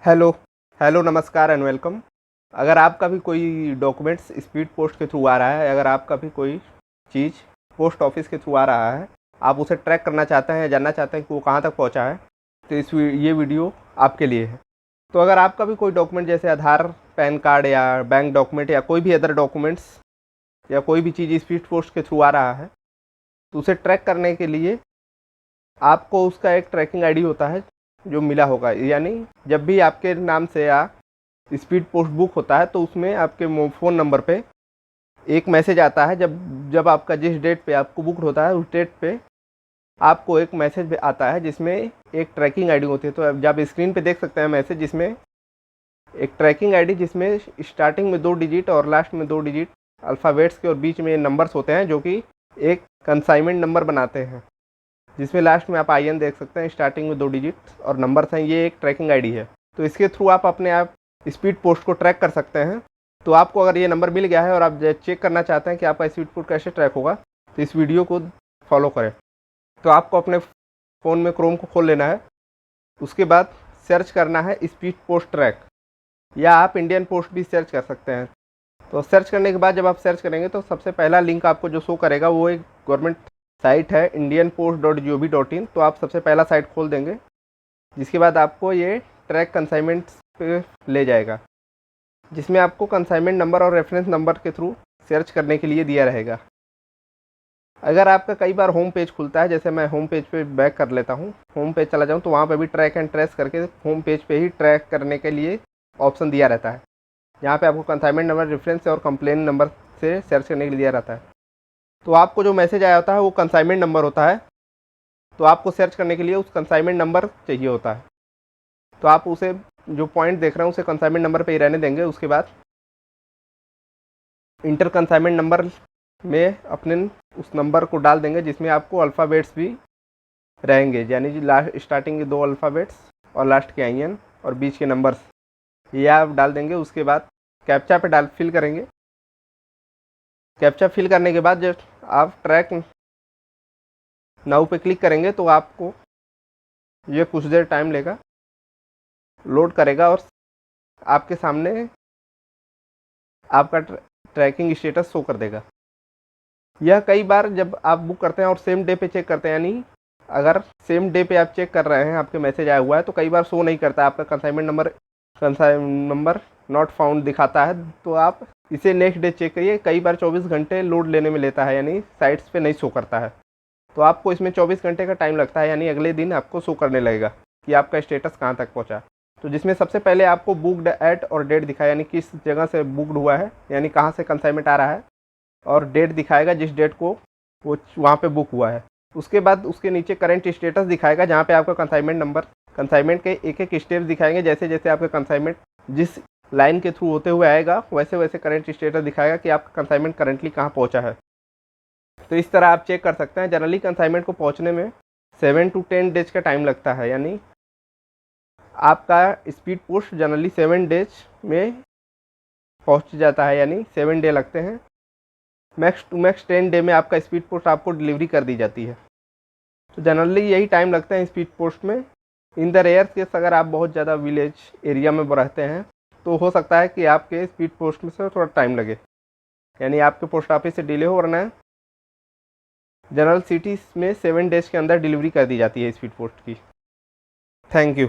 Hello hello नमस्कार and welcome. अगर आपका भी कोई डॉक्यूमेंट्स स्पीड पोस्ट के थ्रू आ रहा है, अगर आपका भी कोई चीज़ पोस्ट ऑफिस के थ्रू आ रहा है, आप उसे ट्रैक करना चाहते हैं या जानना चाहते हैं कि वो कहाँ तक पहुँचा है, तो ये वीडियो आपके लिए है। तो अगर आपका भी कोई डॉक्यूमेंट जैसे आधार, पैन कार्ड या बैंक डॉक्यूमेंट या कोई भी अदर डॉक्यूमेंट्स या कोई भी चीज़ स्पीड पोस्ट के थ्रू आ रहा है, तो उसे ट्रैक करने के लिए आपको उसका एक ट्रैकिंग आईडी होता है जो मिला होगा। यानी जब भी आपके नाम से या स्पीड पोस्ट बुक होता है तो उसमें आपके फ़ोन नंबर पे एक मैसेज आता है। जब जब आपका जिस डेट पे आपको बुक होता है उस डेट पे आपको एक मैसेज आता है जिसमें एक ट्रैकिंग आईडी होती है। तो अब आप स्क्रीन पे देख सकते हैं मैसेज, जिसमें एक ट्रैकिंग आईडी जिसमें स्टार्टिंग में 2 डिजिट और लास्ट में 2 डिजिट अल्फ़ाबेट्स के और बीच में नंबर्स होते हैं जो कि एक कंसाइनमेंट नंबर बनाते हैं, जिसमें लास्ट में आप IN देख सकते हैं, स्टार्टिंग में 2 डिजिट और नंबर्स हैं। ये एक ट्रैकिंग आईडी है। तो इसके थ्रू आप अपने आप स्पीड पोस्ट को ट्रैक कर सकते हैं। तो आपको अगर ये नंबर मिल गया है और आप चेक करना चाहते हैं कि आपका स्पीड पोस्ट कैसे ट्रैक होगा, तो इस वीडियो को फॉलो करें। तो आपको अपने फ़ोन में क्रोम को खोल लेना है। उसके बाद सर्च करना है स्पीड पोस्ट ट्रैक, या आप इंडियन पोस्ट भी सर्च कर सकते हैं। तो सर्च करने के बाद जब आप सर्च करेंगे तो सबसे पहला लिंक आपको जो शो करेगा वो एक गवर्नमेंट साइट है indianpost.gov.in। तो आप सबसे पहला साइट खोल देंगे, जिसके बाद आपको ये ट्रैक कंसाइनमेंट्स पे ले जाएगा, जिसमें आपको कंसाइनमेंट नंबर और रेफरेंस नंबर के थ्रू सर्च करने के लिए दिया रहेगा। अगर आपका कई बार होम पेज खुलता है, जैसे मैं होम पेज पे बैक कर लेता हूँ, होम पेज चला जाऊँ, तो वहाँ पे भी ट्रैक एंड ट्रेस करके होम पेज पे ही ट्रैक करने के लिए ऑप्शन दिया रहता है, जहाँ पे आपको कंसाइनमेंट नंबर, रेफरेंस और कंप्लेन नंबर से सर्च करने के लिए दिया रहता है। तो आपको जो मैसेज आया होता है वो कंसाइनमेंट नंबर होता है, तो आपको सर्च करने के लिए उस कंसाइनमेंट नंबर चाहिए होता है। तो आप उसे जो पॉइंट देख रहे हैं उसे कंसाइनमेंट नंबर पे ही रहने देंगे। उसके बाद इंटर कंसाइनमेंट नंबर में अपने उस नंबर को डाल देंगे, जिसमें आपको अल्फ़ाबेट्स भी रहेंगे, यानी कि लास्ट स्टार्टिंग के 2 अल्फ़ाबेट्स और लास्ट के IN और बीच के नंबर्स, ये आप डाल देंगे। उसके बाद कैप्चा पे फिल करेंगे। कैप्चा फिल करने के बाद जब आप ट्रैक नाउ पे क्लिक करेंगे तो आपको ये कुछ देर टाइम लेगा, लोड करेगा और आपके सामने आपका ट्रैकिंग स्टेटस शो कर देगा। यह कई बार जब आप बुक करते हैं और सेम डे पे चेक करते हैं, यानी अगर सेम डे पे आप चेक कर रहे हैं, आपके मैसेज आया हुआ है, तो कई बार शो नहीं करता, आपका कंसाइनमेंट नंबर नॉट फाउंड दिखाता है। तो आप इसे नेक्स्ट डे चेक करिए। कई बार 24 घंटे लोड लेने में लेता है, यानी साइट्स पे नहीं शो करता है। तो आपको इसमें 24 घंटे का टाइम लगता है, यानी अगले दिन आपको शो करने लगेगा कि आपका स्टेटस कहाँ तक पहुँचा। तो जिसमें सबसे पहले आपको बुकड एट और डेट दिखाया, यानी किस जगह से बुकड हुआ है, यानी कहाँ से कंसाइनमेंट आ रहा है, और डेट दिखाएगा जिस डेट को वो वहाँ पे बुक हुआ है। उसके बाद उसके नीचे करंट स्टेटस दिखाएगा, जहाँ पे आपका कंसाइनमेंट नंबर, कंसाइनमेंट के एक एक स्टेप्स दिखाएंगे। जैसे जैसे आपका कंसाइनमेंट जिस लाइन के थ्रू होते हुए आएगा, वैसे वैसे करंट स्टेटस दिखाएगा कि आपका कंसाइनमेंट करंटली कहाँ पहुँचा है। तो इस तरह आप चेक कर सकते हैं। जनरली कंसाइनमेंट को पहुँचने में 7 to 10 डेज का टाइम लगता है, यानी आपका स्पीड पोस्ट जनरली 7 डेज में पहुँच जाता है, यानी 7 डे लगते हैं। मैक्स टू मैक्स 10 डे में आपका स्पीड पोस्ट आपको डिलीवरी कर दी जाती है। तो जनरली यही टाइम लगता है स्पीड पोस्ट में। इन द रेयर केस अगर आप बहुत ज़्यादा विलेज एरिया में रहते हैं तो हो सकता है कि आपके स्पीड पोस्ट में से थोड़ा टाइम लगे, यानी आपके पोस्ट ऑफिस से डिले हो, वरना जनरल सिटीज़ में 7 डेज़ के अंदर डिलीवरी कर दी जाती है स्पीड पोस्ट की। Thank you.